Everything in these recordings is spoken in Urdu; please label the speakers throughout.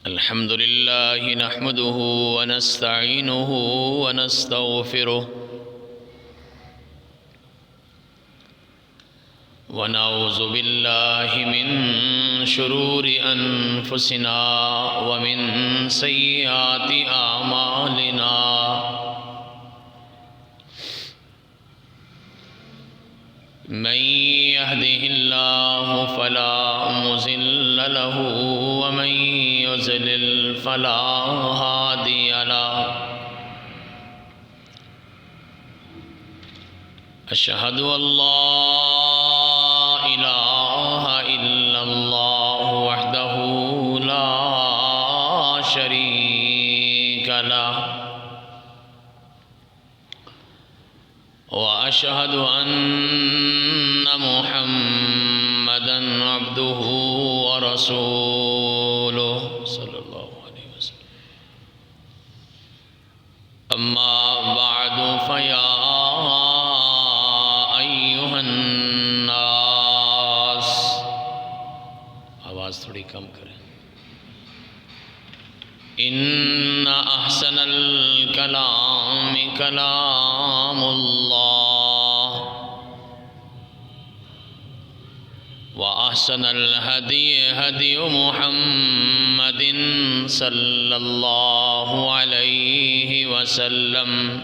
Speaker 1: الحمد لله نحمده ونستعينه ونستغفره ونعوذ بالله من شرور أنفسنا ومن سيئات أعمالنا من يهده الله فلا مضل له ومن يضلل فلا هادي له أشهد أن لا إله إلا الله وحده لا شريك له وأشهد أن محمدًا عبده ورسوله صلى الله عليه وسلم أما بعد فيا أيها الناس آواز تھوڑی کم کریں إن أحسن الكلام كلام الله وأحسن الهدي هدي محمد صلى الله عليه وسلم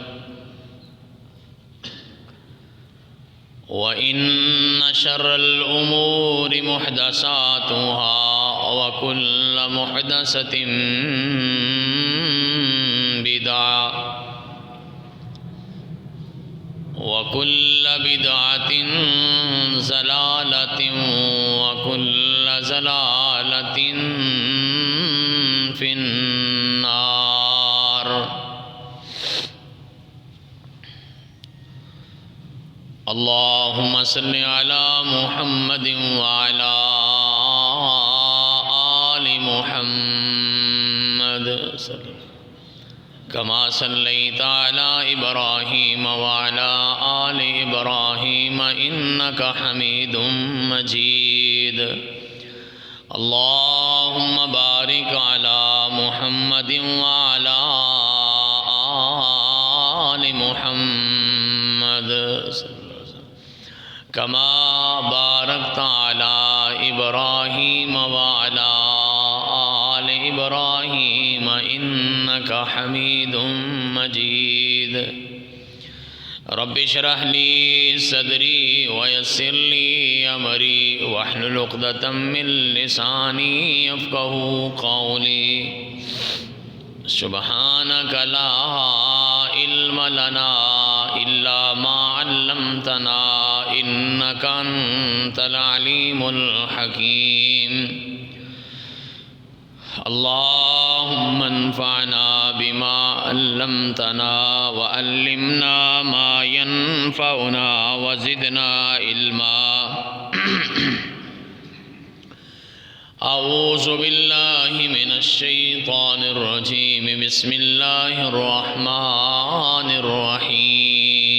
Speaker 1: وإن شر الأمور محدثاتها وكل محدثة بدعة وكل بدعة ضلالة وكل ضلالة في النار اللهم صل على محمد وعلى آل محمد كما صليت على إبراهيم وعلى آل إبراهيم إنك حميد مجيد اللهم بارك على محمد وعلى آل محمد كما باركت على إبراهيم وعلى آل إبراهيم إنك حميد مجيد رب اشرح لي صدري ويسر لي أمري واحلل عقدة من لساني يفقهوا قولي سبحانك لا علم لنا إلا ما علمتنا إنك أنت العليم الحكيم اللهم انفعنا بما علمتنا وعلمنا ما ينفعنا وزدنا علما أعوذ بالله من الشيطان الرجيم بسم الله الرحمن الرحيم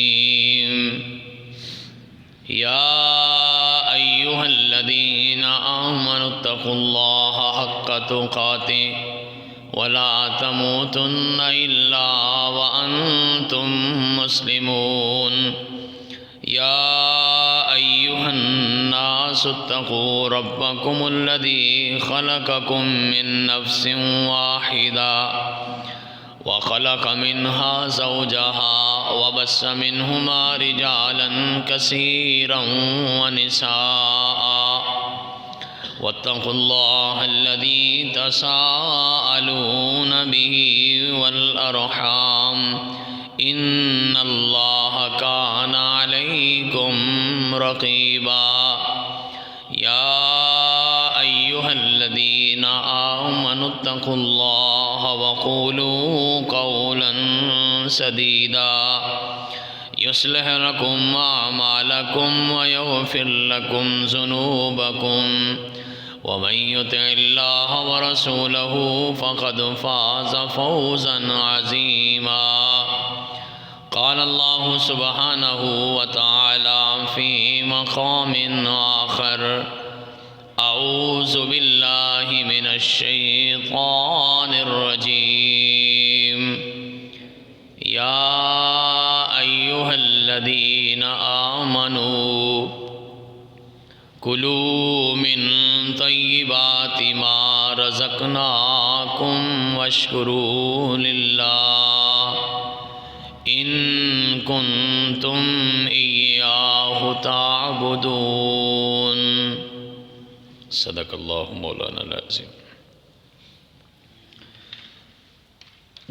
Speaker 1: يا أيها الذين آمنوا اتقوا الله حق تقاته ولا تموتن إلا وأنتم مسلمون يا أيها الناس اتقوا ربكم الذي خلقكم من نفس واحدة وخلق منها زوجها وبث منهما رجالا كثيرا ونساء واتقوا الله الذي تساءلون به والأرحام إن الله كان عليكم رقيبا يا أيها الذين آمنوا اتقوا الله وقولوا قولا سديدا يصلح لكم أعمالكم ويغفر لكم ذنوبكم ومن يطع الله ورسوله فقد فاز فوزا عظيما قال الله سبحانه وتعالى في مقام آخر أعوذ بالله من الشيطان الرجيم يا أيها الذين آمنوا كلوا من طيبات ما رزقناكم واشكروا لله إن كنتم إياه تعبدون صدق اللہ مولانا العظیم۔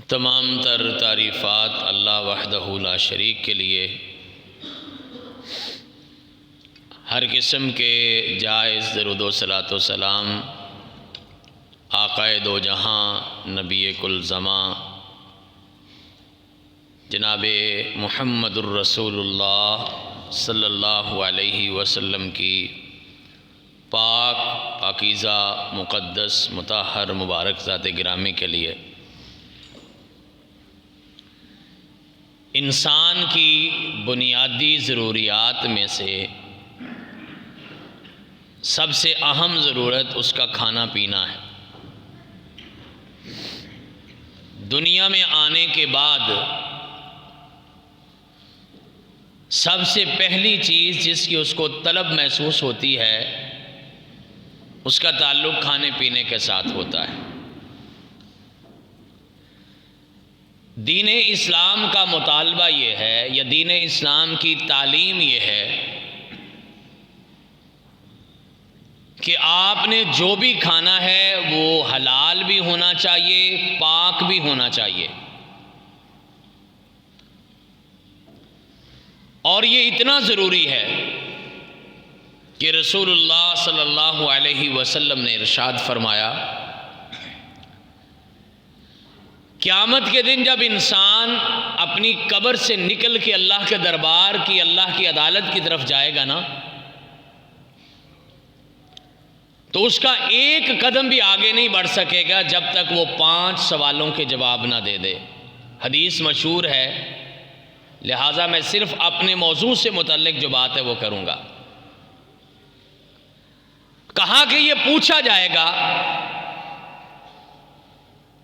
Speaker 1: تمام تر تعریفات اللہ وحدہ لا شریک کے لیے، ہر قسم کے جائز درود و صلاۃ و سلام آقائے دو جہاں نبی کل زماں جناب محمد الرسول اللہ صلی اللہ علیہ وسلم کی پاک پاکیزہ مقدس مطہر مبارک ذات گرامی کے لیے۔ انسان کی بنیادی ضروریات میں سے سب سے اہم ضرورت اس کا کھانا پینا ہے۔ دنیا میں آنے کے بعد سب سے پہلی چیز جس کی اس کو طلب محسوس ہوتی ہے اس کا تعلق کھانے پینے کے ساتھ ہوتا ہے۔ دین اسلام کا مطالبہ یہ ہے، یا دین اسلام کی تعلیم یہ ہے کہ آپ نے جو بھی کھانا ہے وہ حلال بھی ہونا چاہیے، پاک بھی ہونا چاہیے، اور یہ اتنا ضروری ہے کہ رسول اللہ صلی اللہ علیہ وسلم نے ارشاد فرمایا، قیامت کے دن جب انسان اپنی قبر سے نکل کے اللہ کے دربار کی، اللہ کی عدالت کی طرف جائے گا نا، تو اس کا ایک قدم بھی آگے نہیں بڑھ سکے گا جب تک وہ 5 سوالوں کے جواب نہ دے دے۔ حدیث مشہور ہے، لہٰذا میں صرف اپنے موضوع سے متعلق جو بات ہے وہ کروں گا۔ کہا کہ یہ پوچھا جائے گا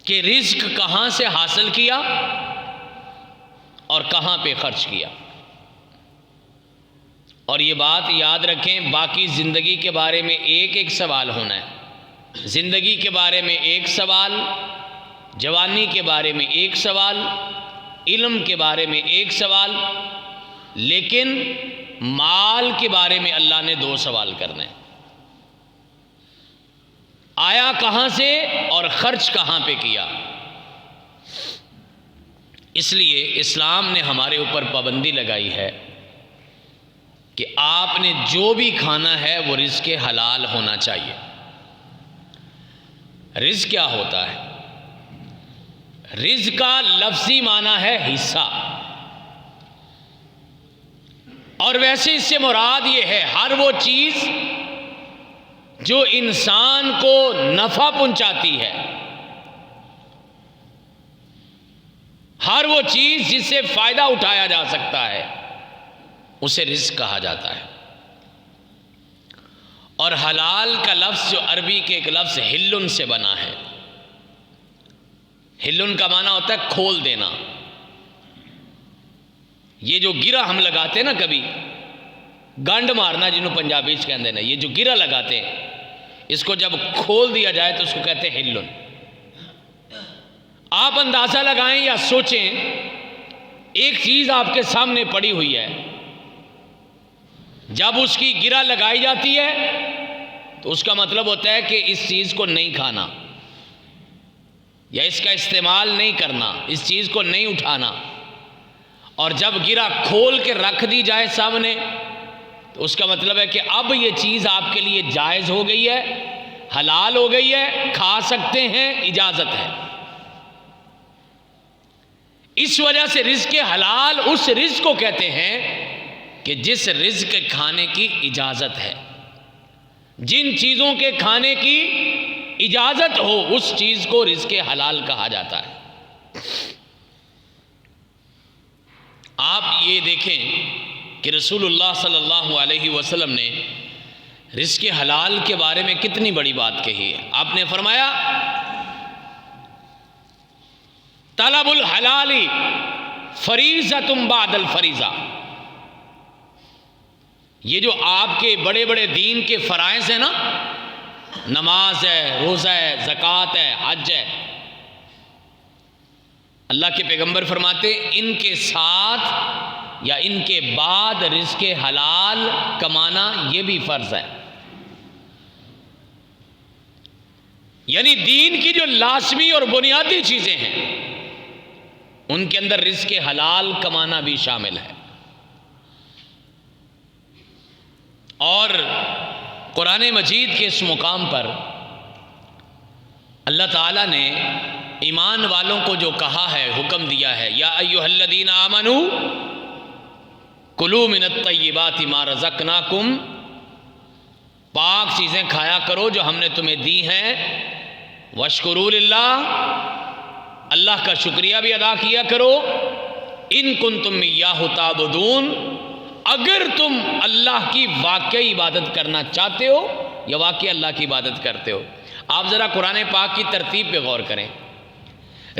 Speaker 1: کہ رزق کہاں سے حاصل کیا اور کہاں پہ خرچ کیا۔ اور یہ بات یاد رکھیں، باقی زندگی کے بارے میں ایک ایک سوال ہونا ہے۔ زندگی کے بارے میں ایک سوال، جوانی کے بارے میں ایک سوال، علم کے بارے میں ایک سوال، لیکن مال کے بارے میں اللہ نے 2 سوال کرنے ہیں۔ آیا کہاں سے اور خرچ کہاں پہ کیا۔ اس لیے اسلام نے ہمارے اوپر پابندی لگائی ہے کہ آپ نے جو بھی کھانا ہے وہ رزق حلال ہونا چاہیے۔ رزق کیا ہوتا ہے؟ رزق کا لفظی معنی ہے حصہ، اور ویسے اس سے مراد یہ ہے ہر وہ چیز جو انسان کو نفع پہنچاتی ہے، ہر وہ چیز جس سے فائدہ اٹھایا جا سکتا ہے اسے رزق کہا جاتا ہے۔ اور حلال کا لفظ جو عربی کے ایک لفظ ہلن سے بنا ہے، ہلن کا معنی ہوتا ہے کھول دینا۔ یہ جو گرہ ہم لگاتے ہیں نا، کبھی گانڈ مارنا جنہوں پنجابی کہتے ہیں، یہ جو گرہ لگاتے ہیں اس کو جب کھول دیا جائے تو اس کو کہتے ہیں ہلن۔ آپ اندازہ لگائیں یا سوچیں، ایک چیز آپ کے سامنے پڑی ہوئی ہے، جب اس کی گرہ لگائی جاتی ہے تو اس کا مطلب ہوتا ہے کہ اس چیز کو نہیں کھانا، یا اس کا استعمال نہیں کرنا، اس چیز کو نہیں اٹھانا۔ اور جب گرہ کھول کے رکھ دی جائے سامنے تو اس کا مطلب ہے کہ اب یہ چیز آپ کے لیے جائز ہو گئی ہے، حلال ہو گئی ہے، کھا سکتے ہیں، اجازت ہے۔ اس وجہ سے رزق حلال اس رزق کو کہتے ہیں کہ جس رزق کے کھانے کی اجازت ہے، جن چیزوں کے کھانے کی اجازت ہو اس چیز کو رزق حلال کہا جاتا ہے۔ آپ یہ دیکھیں کہ رسول اللہ صلی اللہ علیہ وسلم نے رزق حلال کے بارے میں کتنی بڑی بات کہی ہے. آپ نے فرمایا طلب الحلال فریضۃ بعد الفریضہ. یہ جو آپ کے بڑے بڑے دین کے فرائض ہیں نا، نماز ہے، روزہ ہے، زکوٰۃ ہے، حج ہے، اللہ کے پیغمبر فرماتے ان کے ساتھ یا ان کے بعد رزق حلال کمانا یہ بھی فرض ہے. یعنی دین کی جو لازمی اور بنیادی چیزیں ہیں ان کے اندر رزق حلال کمانا بھی شامل ہے. اور قرآن مجید کے اس مقام پر اللہ تعالیٰ نے ایمان والوں کو جو کہا ہے، حکم دیا ہے، یا ایھا الذین آمنوا کلوا من الطیبات ما رزقناکم، پاک چیزیں کھایا کرو جو ہم نے تمہیں دی ہیں، واشکروا للہ، اللہ کا شکریہ بھی ادا کیا کرو، ان کنتم ایاہ تعبدون، اگر تم اللہ کی واقعی عبادت کرنا چاہتے ہو یا واقعی اللہ کی عبادت کرتے ہو. آپ ذرا قرآن پاک کی ترتیب پہ غور کریں.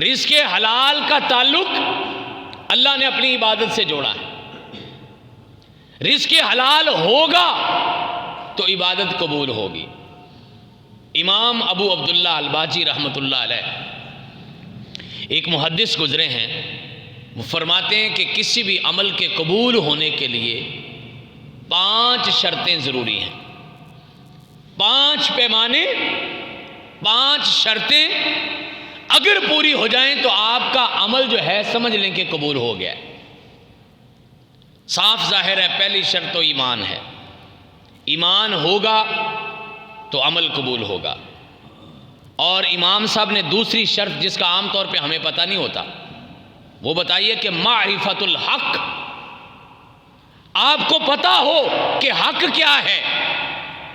Speaker 1: رزق حلال کا تعلق اللہ نے اپنی عبادت سے جوڑا ہے. رزق حلال ہوگا تو عبادت قبول ہوگی. امام ابو عبداللہ الباجی رحمۃ اللہ علیہ ایک محدث گزرے ہیں، وہ فرماتے ہیں کہ کسی بھی عمل کے قبول ہونے کے لیے 5 شرطیں ضروری ہیں. 5 پیمانے، 5 شرطیں اگر پوری ہو جائیں تو آپ کا عمل جو ہے سمجھ لیں کہ قبول ہو گیا ہے. صاف ظاہر ہے پہلی شرط تو ایمان ہے. ایمان ہوگا تو عمل قبول ہوگا. اور امام صاحب نے دوسری شرط جس کا عام طور پہ ہمیں پتہ نہیں ہوتا وہ بتائیے کہ معرفت الحق، آپ کو پتہ ہو کہ حق کیا ہے،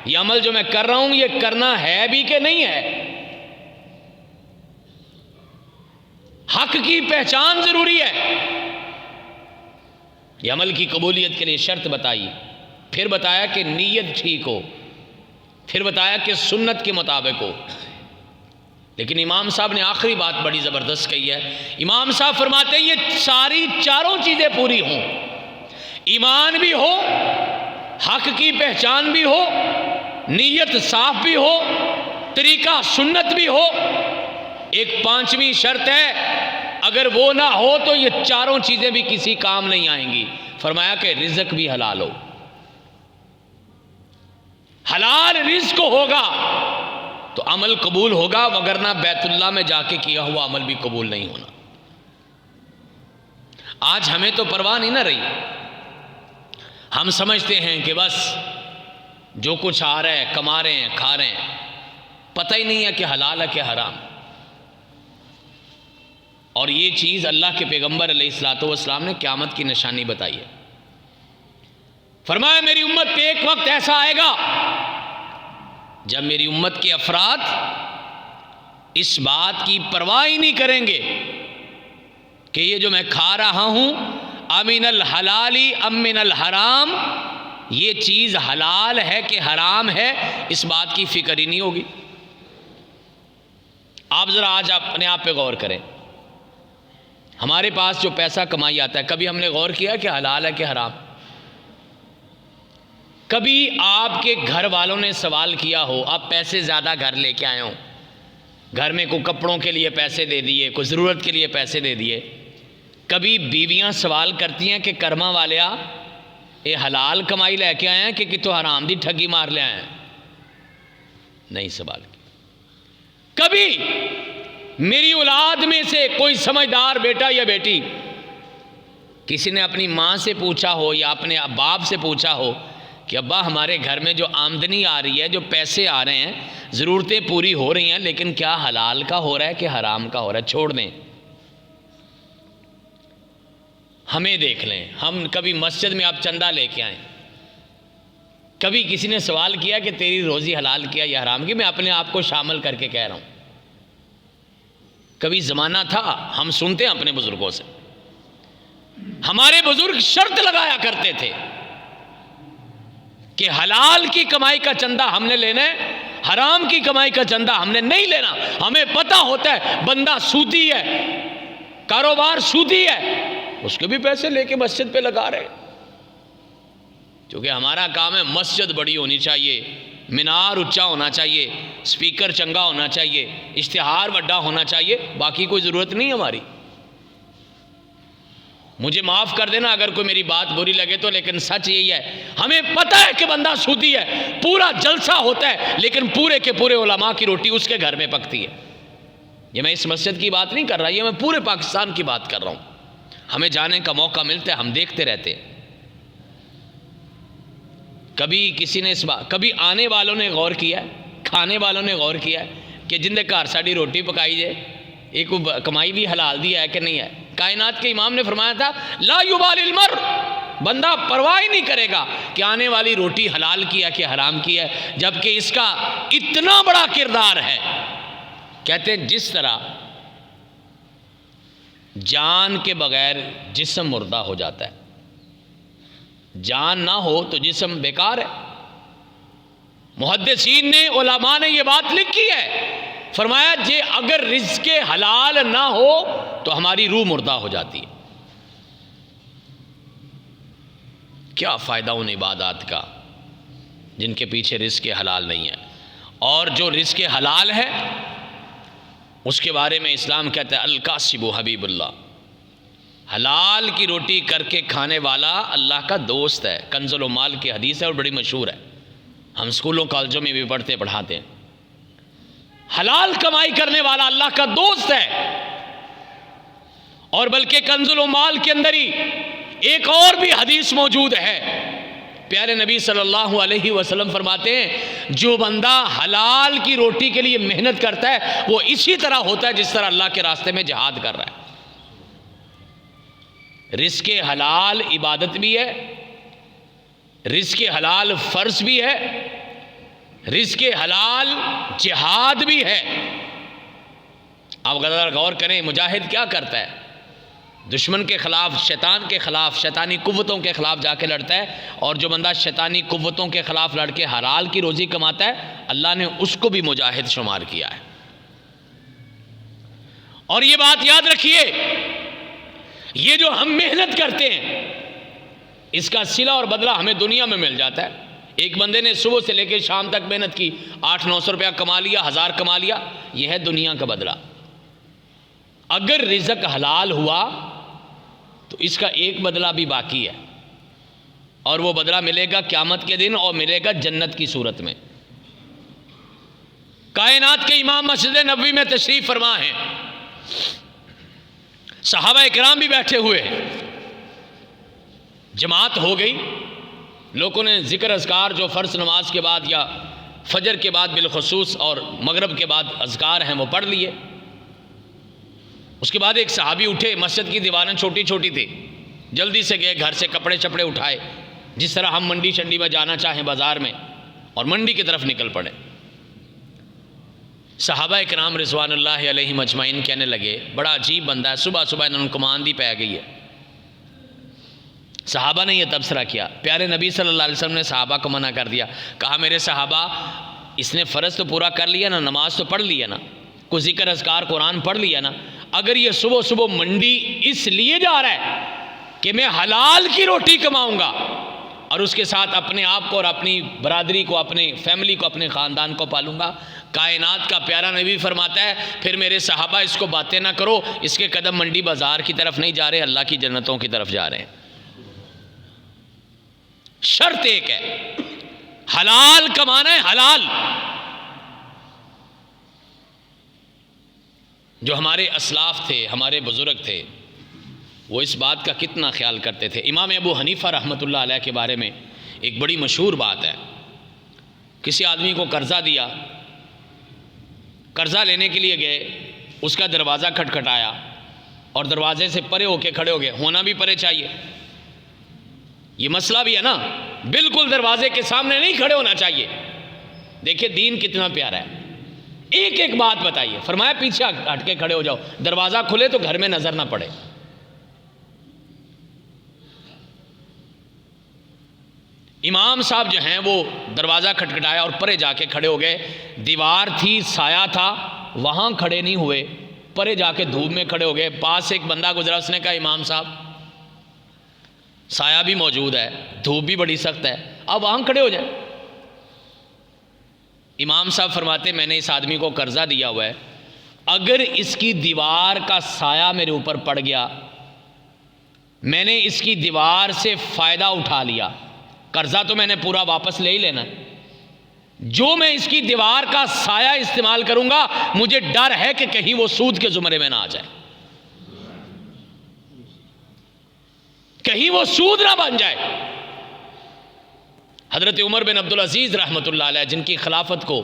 Speaker 1: یہ عمل جو میں کر رہا ہوں یہ کرنا ہے بھی کہ نہیں ہے. حق کی پہچان ضروری ہے. یہ عمل کی قبولیت کے لیے شرط بتائی. پھر بتایا کہ نیت ٹھیک ہو، پھر بتایا کہ سنت کے مطابق ہو. لیکن امام صاحب نے آخری بات بڑی زبردست کہی ہے. امام صاحب فرماتے ہیں یہ ساری چاروں چیزیں پوری ہوں، ایمان بھی ہو، حق کی پہچان بھی ہو، نیت صاف بھی ہو، طریقہ سنت بھی ہو. ایک 5ویں شرط ہے، اگر وہ نہ ہو تو یہ چاروں چیزیں بھی کسی کام نہیں آئیں گی. فرمایا کہ رزق بھی حلال ہو. حلال رزق ہوگا تو عمل قبول ہوگا، وگرنہ بیت اللہ میں جا کے کیا ہوا عمل بھی قبول نہیں ہونا. آج ہمیں تو پرواہ نہیں نہ رہی. ہم سمجھتے ہیں کہ بس جو کچھ آ رہا ہے کما رہے ہیں، کھا رہے ہیں، پتہ ہی نہیں ہے کہ حلال ہے کہ حرام. اور یہ چیز اللہ کے پیغمبر علیہ الصلوۃ والسلام نے قیامت کی نشانی بتائی ہے. فرمایا میری امت پہ ایک وقت ایسا آئے گا جب میری امت کے افراد اس بات کی پرواہ ہی نہیں کریں گے کہ یہ جو میں کھا رہا ہوں امن الحلال ام من الحرام، یہ چیز حلال ہے کہ حرام ہے، اس بات کی فکر ہی نہیں ہوگی. آپ ذرا آج اپنے آپ پہ غور کریں. ہمارے پاس جو پیسہ کمائی آتا ہے کبھی ہم نے غور کیا کہ حلال ہے کہ حرام؟ کبھی آپ کے گھر والوں نے سوال کیا ہو، آپ پیسے زیادہ گھر لے کے آئے ہوں، گھر میں کوئی کپڑوں کے لیے پیسے دے دیے، کوئی ضرورت کے لیے پیسے دے دیے، کبھی بیویاں سوال کرتی ہیں کہ کرما والیا یہ حلال کمائی لے کے آئے ہیں کہ تو حرام دی ٹھگی مار لے آئے ہیں؟ نہیں سوال کیا. کبھی میری اولاد میں سے کوئی سمجھدار بیٹا یا بیٹی کسی نے اپنی ماں سے پوچھا ہو یا اپنے باپ سے پوچھا ہو کہ ابا ہمارے گھر میں جو آمدنی آ رہی ہے، جو پیسے آ رہے ہیں، ضرورتیں پوری ہو رہی ہیں، لیکن کیا حلال کا ہو رہا ہے کہ حرام کا ہو رہا ہے؟ چھوڑ دیں. ہمیں دیکھ لیں، ہم کبھی مسجد میں آپ چندہ لے کے آئیں، کبھی کسی نے سوال کیا کہ تیری روزی حلال کیا یا حرام کی؟ میں اپنے آپ کو شامل کر کے کہہ رہا ہوں. کبھی زمانہ تھا، ہم سنتے ہیں اپنے بزرگوں سے، ہمارے بزرگ شرط لگایا کرتے تھے کہ حلال کی کمائی کا چندہ ہم نے لینا ہے، حرام کی کمائی کا چندہ ہم نے نہیں لینا۔ ہمیں پتہ ہوتا ہے بندہ سودی ہے، کاروبار سودی ہے، اس کے بھی پیسے لے کے مسجد پہ لگا رہے، کیونکہ ہمارا کام ہے مسجد بڑی ہونی چاہیے، مینار اونچا ہونا چاہیے، سپیکر چنگا ہونا چاہیے، اشتہار بڑا ہونا چاہیے، باقی کوئی ضرورت نہیں ہماری۔ مجھے معاف کر دینا اگر کوئی میری بات بری لگے تو، لیکن سچ یہی ہے، ہمیں پتہ ہے کہ بندہ سودی ہے، پورا جلسہ ہوتا ہے لیکن پورے کے پورے علماء کی روٹی اس کے گھر میں پکتی ہے۔ یہ میں اس مسجد کی بات نہیں کر رہا، یہ میں پورے پاکستان کی بات کر رہا ہوں۔ ہمیں جانے کا موقع ملتا ہے، ہم دیکھتے رہتے ہیں۔ کبھی کسی نے کبھی آنے والوں نے غور کیا ہے، کھانے والوں نے غور کیا ہے کہ جن دے گھر ساڑی روٹی پکائی جائے، ایک کمائی بھی حلال دی ہے کہ نہیں ہے؟ کائنات کے امام نے فرمایا تھا لا یبالی المرء، بندہ پرواہ نہیں کرے گا کہ آنے والی روٹی حلال کی ہے کہ حرام کی ہے، جبکہ اس کا اتنا بڑا کردار ہے۔ کہتے ہیں جس طرح جان کے بغیر جسم مردہ ہو جاتا ہے، جان نہ ہو تو جسم بیکار ہے۔ محدثین نے، علماء نے یہ بات لکھی ہے، فرمایا جے اگر رزق حلال نہ ہو تو ہماری روح مردہ ہو جاتی ہے۔ کیا فائدہ ان عبادات کا جن کے پیچھے رزق حلال نہیں ہے؟ اور جو رزق حلال ہے اس کے بارے میں اسلام کہتا ہے الکاسب حبیب اللہ، حلال کی روٹی کر کے کھانے والا اللہ کا دوست ہے۔ کنز المال کی حدیث ہے اور بڑی مشہور ہے، ہم اسکولوں کالجوں میں بھی پڑھاتے ہیں۔ حلال کمائی کرنے والا اللہ کا دوست ہے۔ اور بلکہ کنز المال کے اندر ہی ایک اور بھی حدیث موجود ہے، پیارے نبی صلی اللہ علیہ وسلم فرماتے ہیں جو بندہ حلال کی روٹی کے لیے محنت کرتا ہے وہ اسی طرح ہوتا ہے جس طرح اللہ کے راستے میں جہاد کر رہا ہے۔ رزق حلال عبادت بھی ہے، رزق حلال فرض بھی ہے، رزق حلال جہاد بھی ہے۔ آپ غور کریں مجاہد کیا کرتا ہے؟ دشمن کے خلاف، شیطان کے خلاف، شیطانی قوتوں کے خلاف جا کے لڑتا ہے، اور جو بندہ شیطانی قوتوں کے خلاف لڑ کے حلال کی روزی کماتا ہے اللہ نے اس کو بھی مجاہد شمار کیا ہے۔ اور یہ بات یاد رکھیے، یہ جو ہم محنت کرتے ہیں اس کا صلہ اور بدلہ ہمیں دنیا میں مل جاتا ہے۔ ایک بندے نے صبح سے لے کے شام تک محنت کی، 800-900 روپیہ کما لیا، 1000 کما لیا، یہ ہے دنیا کا بدلہ۔ اگر رزق حلال ہوا تو اس کا ایک بدلہ بھی باقی ہے، اور وہ بدلہ ملے گا قیامت کے دن، اور ملے گا جنت کی صورت میں۔ کائنات کے امام مسجد نبوی میں تشریف فرما ہیں، صحابہ اکرام بھی بیٹھے ہوئے ہیں، جماعت ہو گئی، لوگوں نے ذکر اذکار جو فرض نماز کے بعد یا فجر کے بعد بالخصوص اور مغرب کے بعد اذکار ہیں وہ پڑھ لیے۔ اس کے بعد ایک صحابی اٹھے، مسجد کی دیواریں چھوٹی چھوٹی تھی، جلدی سے گئے گھر سے کپڑے چپڑے اٹھائے، جس طرح ہم منڈی شنڈی میں جانا چاہیں بازار میں، اور منڈی کی طرف نکل پڑے۔ صحابہ اکرام رضوان اللہ علیہ مجمعین کہنے لگے بڑا عجیب بندہ ہے، صبح صبح انہوں کو ماندی پہ گئی ہے۔ صحابہ نے یہ تبصرہ کیا، پیارے نبی صلی اللہ علیہ وسلم نے صحابہ کو منع کر دیا، کہا میرے صحابہ اس نے فرض تو پورا کر لیا نا، نماز تو پڑھ لیا نا، کوئی ذکر اذکار قرآن پڑھ لیا نا، اگر یہ صبح صبح منڈی اس لیے جا رہا ہے کہ میں حلال کی روٹی کماؤں گا اور اس کے ساتھ اپنے آپ کو اور اپنی برادری کو، اپنے فیملی کو، اپنے خاندان کو پالوں گا، کائنات کا پیارا نبی فرماتا ہے پھر میرے صحابہ اس کو باتیں نہ کرو، اس کے قدم منڈی بازار کی طرف نہیں جا رہے، اللہ کی جنتوں کی طرف جا رہے ہیں۔ شرط ایک ہے، حلال کمانا ہے، حلال۔ جو ہمارے اسلاف تھے، ہمارے بزرگ تھے، وہ اس بات کا کتنا خیال کرتے تھے۔ امام ابو حنیفہ رحمۃ اللہ علیہ کے بارے میں ایک بڑی مشہور بات ہے، کسی آدمی کو قرضہ دیا، قرضہ لینے کے لیے گئے، اس کا دروازہ کھٹکھٹایا اور دروازے سے پرے ہو کے کھڑے ہو گئے، ہونا بھی پرے چاہیے، یہ مسئلہ بھی ہے نا، بالکل دروازے کے سامنے نہیں کھڑے ہونا چاہیے۔ دیکھیں دین کتنا پیارا ہے، ایک ایک بات بتائیے، فرمایا پیچھے ہٹ کے کھڑے ہو جاؤ، دروازہ کھلے تو گھر میں نظر نہ پڑے۔ امام صاحب جو ہیں وہ دروازہ کھٹکھٹایا اور پرے جا کے کھڑے ہو گئے. دیوار تھی، سایہ تھا، وہاں کھڑے نہیں ہوئے، پرے جا کے دھوپ میں کھڑے ہو گئے. پاس ایک بندہ گزرا، اس نے کہا امام صاحب سایہ بھی موجود ہے، دھوپ بھی بڑی سخت ہے، آپ وہاں کھڑے ہو جائیں. امام صاحب فرماتے میں نے اس آدمی کو قرضہ دیا ہوا ہے، اگر اس کی دیوار کا سایہ میرے اوپر پڑ گیا، میں نے اس کی دیوار سے فائدہ اٹھا لیا، قرضہ تو میں نے پورا واپس لے ہی لینا ہے، جو میں اس کی دیوار کا سایہ استعمال کروں گا مجھے ڈر ہے کہ کہیں وہ سود کے زمرے میں نہ آ جائے، کہیں وہ سود نہ بن جائے. حضرت عمر بن عبدالعزیز رحمۃ اللہ علیہ، جن کی خلافت کو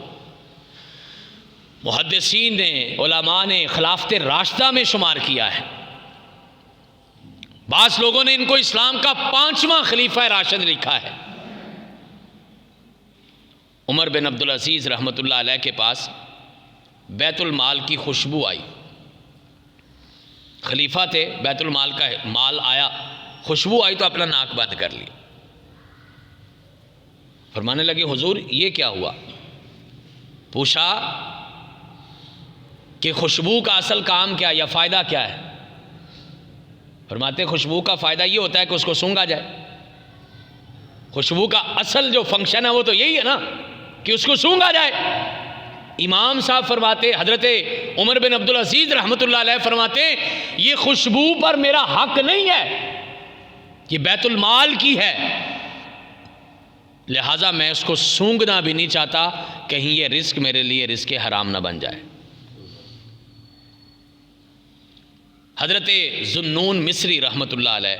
Speaker 1: محدثین نے، علماء نے خلافت راشدہ میں شمار کیا ہے، بعض لوگوں نے ان کو اسلام کا 5واں خلیفہ راشد لکھا ہے. عمر بن عبدالعزیز رحمۃ اللہ علیہ کے پاس بیت المال کی خوشبو آئی، خلیفہ تھے، بیت المال کا مال آیا، خوشبو آئی تو اپنا ناک بند کر لی. فرمانے لگے حضور یہ کیا ہوا؟ پوچھا کہ خوشبو کا اصل کام کیا یا فائدہ کیا ہے؟ فرماتے خوشبو کا فائدہ یہ ہوتا ہے کہ اس کو سونگا جائے. خوشبو کا اصل جو فنکشن ہے وہ تو یہی ہے نا کہ اس کو سونگا جائے. امام صاحب فرماتے، حضرت عمر بن عبدالعزیز رحمۃ اللہ علیہ فرماتے یہ خوشبو پر میرا حق نہیں ہے، یہ بیت المال کی ہے، لہٰذا میں اس کو سونگنا بھی نہیں چاہتا، کہیں یہ رزق میرے لیے رزق حرام نہ بن جائے. حضرت ذوالنون مصری رحمۃ اللہ علیہ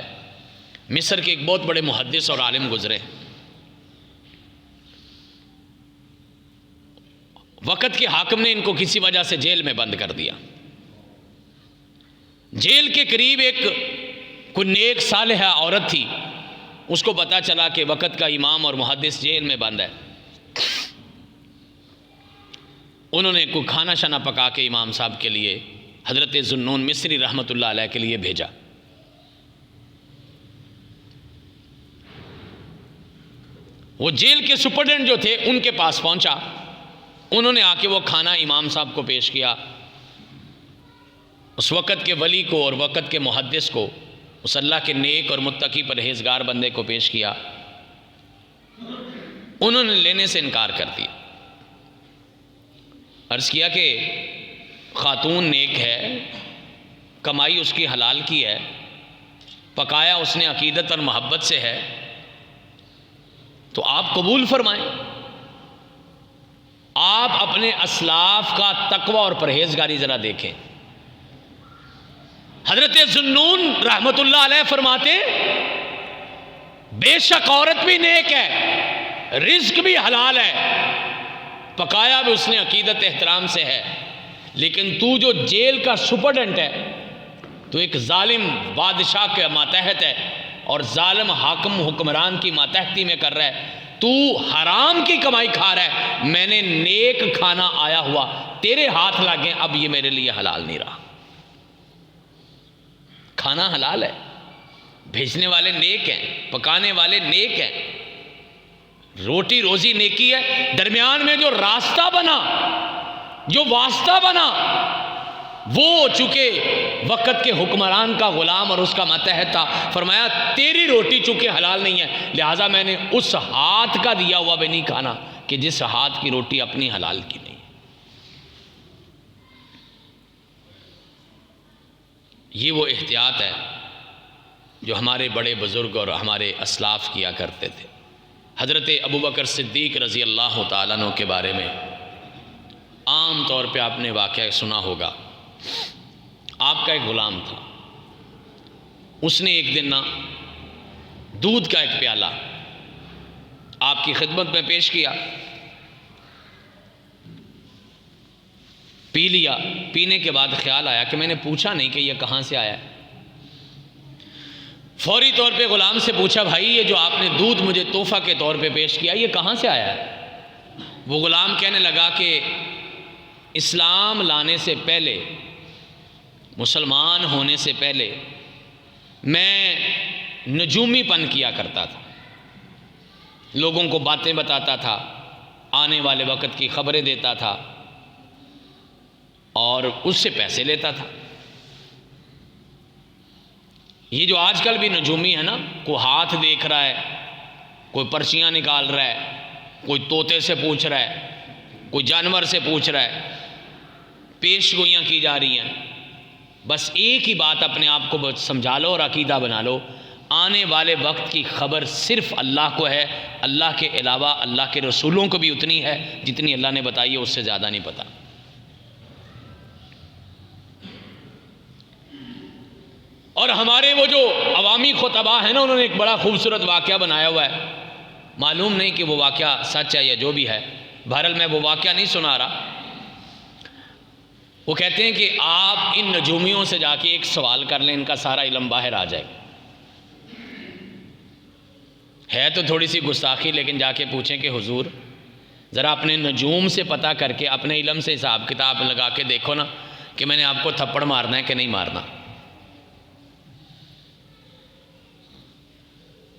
Speaker 1: مصر کے ایک بہت بڑے محدث اور عالم گزرے. وقت کے حاکم نے ان کو کسی وجہ سے جیل میں بند کر دیا. جیل کے قریب ایک کوئی نیک صالحہ عورت تھی، اس کو پتا چلا کہ وقت کا امام اور محدث جیل میں بند ہے. انہوں نے کوئی کھانا شانا پکا کے امام صاحب کے لیے، حضرت ذوالنون مصری رحمۃ اللہ علیہ کے لیے بھیجا. وہ جیل کے سپرڈنٹ جو تھے ان کے پاس پہنچا، انہوں نے آ کے وہ کھانا امام صاحب کو پیش کیا. اس وقت کے ولی کو اور وقت کے محدث کو، اس اللہ کے نیک اور متقی پرہیزگار بندے کو پیش کیا. انہوں نے لینے سے انکار کر دیا. عرض کیا کہ خاتون نیک ہے، کمائی اس کی حلال کی ہے، پکایا اس نے عقیدت اور محبت سے ہے، تو آپ قبول فرمائیں. آپ اپنے اسلاف کا تقوی اور پرہیزگاری ذرا دیکھیں. حضرت ذوالنون رحمت اللہ علیہ فرماتے بے شک عورت بھی نیک ہے، رزق بھی حلال ہے، پکایا بھی اس نے عقیدت احترام سے ہے، لیکن تو جو جیل کا سپرڈنٹ ہے، تو ایک ظالم بادشاہ کے ماتحت ہے اور ظالم حاکم حکمران کی ماتحتی میں کر رہا ہے، تو حرام کی کمائی کھا رہا ہے، میں نے نیک کھانا آیا ہوا تیرے ہاتھ لگے، اب یہ میرے لیے حلال نہیں رہا. کھانا حلال ہے، بھیجنے والے نیک ہیں، پکانے والے نیک ہیں، روٹی روزی نیکی ہے. درمیان میں جو راستہ بنا، جو واسطہ بنا، وہ چونکہ وقت کے حکمران کا غلام اور اس کا ماتحت تھا، فرمایا تیری روٹی چونکہ حلال نہیں ہے، لہٰذا میں نے اس ہاتھ کا دیا ہوا بھی نہیں کھانا کہ جس ہاتھ کی روٹی اپنی حلال کی نہیں. یہ وہ احتیاط ہے جو ہمارے بڑے بزرگ اور ہمارے اسلاف کیا کرتے تھے. حضرت ابوبکر صدیق رضی اللہ تعالیٰ عنہ کے بارے میں عام طور پہ آپ نے واقعہ سنا ہوگا. آپ کا ایک غلام تھا، اس نے ایک دن دودھ کا ایک پیالہ آپ کی خدمت میں پیش کیا، پی لیا. پینے کے بعد خیال آیا کہ میں نے پوچھا نہیں کہ یہ کہاں سے آیا ہے. فوری طور پہ غلام سے پوچھا بھائی یہ جو آپ نے دودھ مجھے تحفہ کے طور پہ پیش کیا یہ کہاں سے آیا ہے؟ وہ غلام کہنے لگا کہ اسلام لانے سے پہلے، مسلمان ہونے سے پہلے میں نجومی پن کیا کرتا تھا، لوگوں کو باتیں بتاتا تھا، آنے والے وقت کی خبریں دیتا تھا اور اس سے پیسے لیتا تھا۔ یہ جو آج کل بھی نجومی ہے نا، کوئی ہاتھ دیکھ رہا ہے، کوئی پرچیاں نکال رہا ہے، کوئی طوطے سے پوچھ رہا ہے، کوئی جانور سے پوچھ رہا ہے، پیش گوئیاں کی جا رہی ہیں۔ بس ایک ہی بات اپنے آپ کو سمجھا لو اور عقیدہ بنا لو، آنے والے وقت کی خبر صرف اللہ کو ہے، اللہ کے علاوہ اللہ کے رسولوں کو بھی اتنی ہے جتنی اللہ نے بتائی ہے، اس سے زیادہ نہیں پتہ۔ اور ہمارے وہ جو عوامی خطباء ہیں نا، انہوں نے ایک بڑا خوبصورت واقعہ بنایا ہوا ہے، معلوم نہیں کہ وہ واقعہ سچ ہے یا جو بھی ہے، بہرحال میں وہ واقعہ نہیں سنا رہا۔ وہ کہتے ہیں کہ آپ ان نجومیوں سے جا کے ایک سوال کر لیں، ان کا سارا علم باہر آ جائے گا۔ ہے تو تھوڑی سی گستاخی، لیکن جا کے پوچھیں کہ حضور ذرا اپنے نجوم سے پتہ کر کے اپنے علم سے حساب کتاب لگا کے دیکھو نا کہ میں نے آپ کو تھپڑ مارنا ہے کہ نہیں مارنا۔